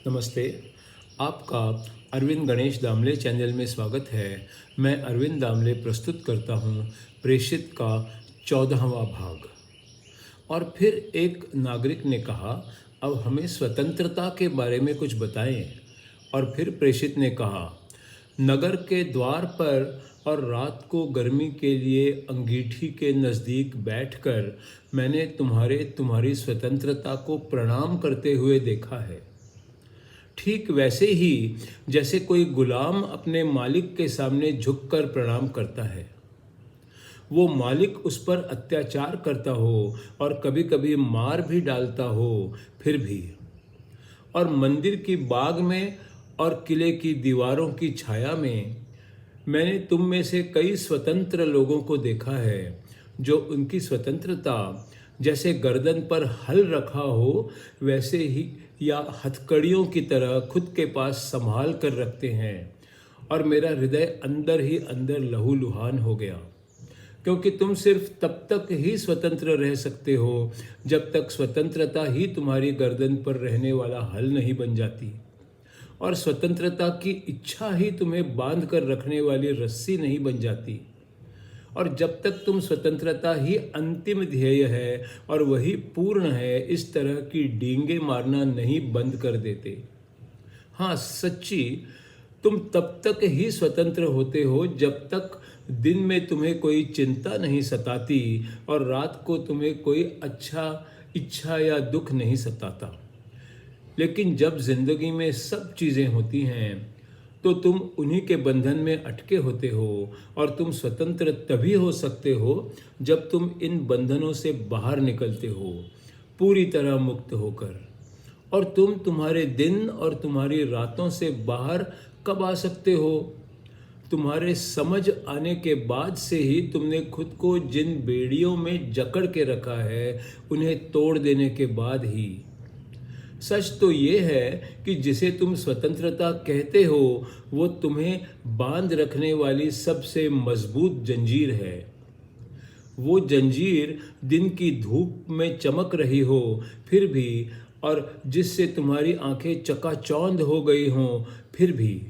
नमस्ते। आपका अरविंद गणेश दामले चैनल में स्वागत है। मैं अरविंद दामले प्रस्तुत करता हूँ प्रेषित का 14वां भाग। और फिर एक नागरिक ने कहा, अब हमें स्वतंत्रता के बारे में कुछ बताएं। और फिर प्रेषित ने कहा, नगर के द्वार पर और रात को गर्मी के लिए अंगीठी के नज़दीक बैठकर मैंने तुम्हारी स्वतंत्रता को प्रणाम करते हुए देखा है। ठीक वैसे ही जैसे कोई गुलाम अपने मालिक के सामने झुककर प्रणाम करता है। वो मालिक उस पर अत्याचार करता हो और कभी कभी मार भी डालता हो, फिर भी। और मंदिर की बाग में और किले की दीवारों की छाया में मैंने तुम में से कई स्वतंत्र लोगों को देखा है जो उनकी स्वतंत्रता जैसे गर्दन पर हल रखा हो वैसे ही या हथकड़ियों की तरह खुद के पास संभाल कर रखते हैं। और मेरा हृदय अंदर ही अंदर लहूलुहान हो गया, क्योंकि तुम सिर्फ तब तक ही स्वतंत्र रह सकते हो जब तक स्वतंत्रता ही तुम्हारी गर्दन पर रहने वाला हल नहीं बन जाती, और स्वतंत्रता की इच्छा ही तुम्हें बांध कर रखने वाली रस्सी नहीं बन जाती। और जब तक तुम स्वतंत्रता ही अंतिम ध्येय है और वही पूर्ण है, इस तरह की डींगे मारना नहीं बंद कर देते। हाँ सच्ची, तुम तब तक ही स्वतंत्र होते हो जब तक दिन में तुम्हें कोई चिंता नहीं सताती और रात को तुम्हें कोई इच्छा या दुख नहीं सताता। लेकिन जब जिंदगी में सब चीज़ें होती हैं तो तुम उन्हीं के बंधन में अटके होते हो, और तुम स्वतंत्र तभी हो सकते हो जब तुम इन बंधनों से बाहर निकलते हो, पूरी तरह मुक्त होकर। और तुम तुम्हारे दिन और तुम्हारी रातों से बाहर कब आ सकते हो? तुम्हारे समझ आने के बाद से ही तुमने खुद को जिन बेड़ियों में जकड़ के रखा है उन्हें तोड़ देने के बाद ही। सच तो ये है कि जिसे तुम स्वतंत्रता कहते हो वो तुम्हें बांध रखने वाली सबसे मजबूत जंजीर है। वो जंजीर दिन की धूप में चमक रही हो फिर भी, और जिससे तुम्हारी आंखें चकाचौंध हो गई हों फिर भी।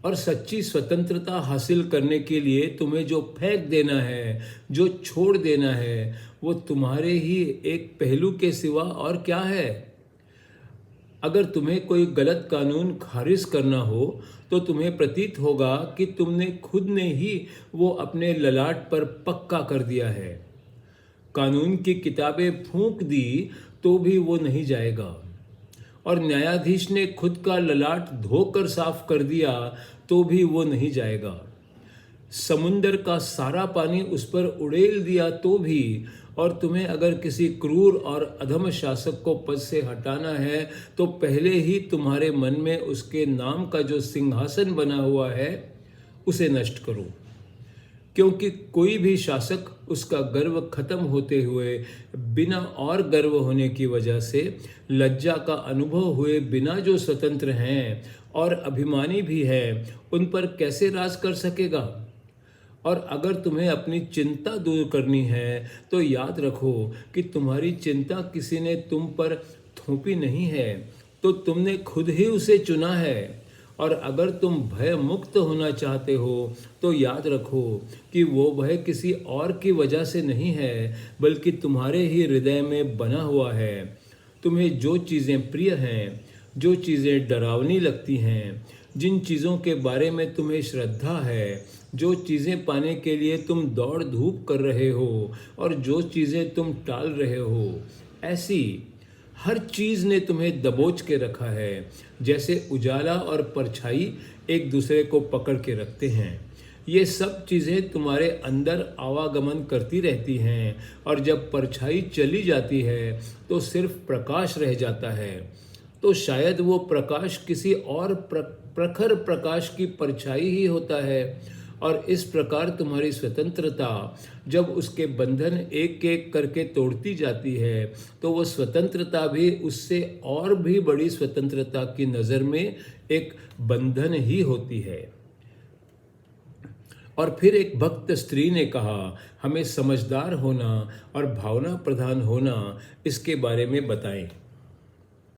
और सच्ची स्वतंत्रता हासिल करने के लिए तुम्हें जो फेंक देना है, जो छोड़ देना है, वो तुम्हारे ही एक पहलू के सिवा और क्या है। अगर तुम्हें कोई गलत कानून खारिज करना हो तो तुम्हें प्रतीत होगा कि तुमने खुद ने ही वो अपने ललाट पर पक्का कर दिया है। कानून की किताबें फूंक दी तो भी वो नहीं जाएगा, और न्यायाधीश ने खुद का ललाट धोकर साफ कर दिया तो भी वो नहीं जाएगा। समुंदर का सारा पानी उस पर उड़ेल दिया तो भी, और तुम्हें अगर किसी क्रूर और अधम शासक को पद से हटाना है तो पहले ही तुम्हारे मन में उसके नाम का जो सिंहासन बना हुआ है उसे नष्ट करो। क्योंकि कोई भी शासक उसका गर्व खत्म होते हुए बिना और गर्व होने की वजह से लज्जा का अनुभव हुए बिना जो स्वतंत्र हैं और अभिमानी भी हैं, उन पर कैसे राज कर सकेगा। और अगर तुम्हें अपनी चिंता दूर करनी है तो याद रखो कि तुम्हारी चिंता किसी ने तुम पर थोपी नहीं है, तो तुमने खुद ही उसे चुना है। और अगर तुम भय मुक्त होना चाहते हो तो याद रखो कि वो भय किसी और की वजह से नहीं है, बल्कि तुम्हारे ही हृदय में बना हुआ है। तुम्हें जो चीज़ें प्रिय हैं, जो चीज़ें डरावनी लगती हैं, जिन चीज़ों के बारे में तुम्हें श्रद्धा है, जो चीज़ें पाने के लिए तुम दौड़ धूप कर रहे हो और जो चीज़ें तुम टाल रहे हो, ऐसी हर चीज़ ने तुम्हें दबोच के रखा है, जैसे उजाला और परछाई एक दूसरे को पकड़ के रखते हैं। ये सब चीज़ें तुम्हारे अंदर आवागमन करती रहती हैं, और जब परछाई चली जाती है तो सिर्फ प्रकाश रह जाता है। तो शायद वो प्रकाश किसी और प्रखर प्रकाश की परछाई ही होता है। और इस प्रकार तुम्हारी स्वतंत्रता जब उसके बंधन एक एक करके तोड़ती जाती है तो वो स्वतंत्रता भी उससे और भी बड़ी स्वतंत्रता की नज़र में एक बंधन ही होती है। और फिर एक भक्त स्त्री ने कहा, हमें समझदार होना और भावना प्रधान होना इसके बारे में बताएं।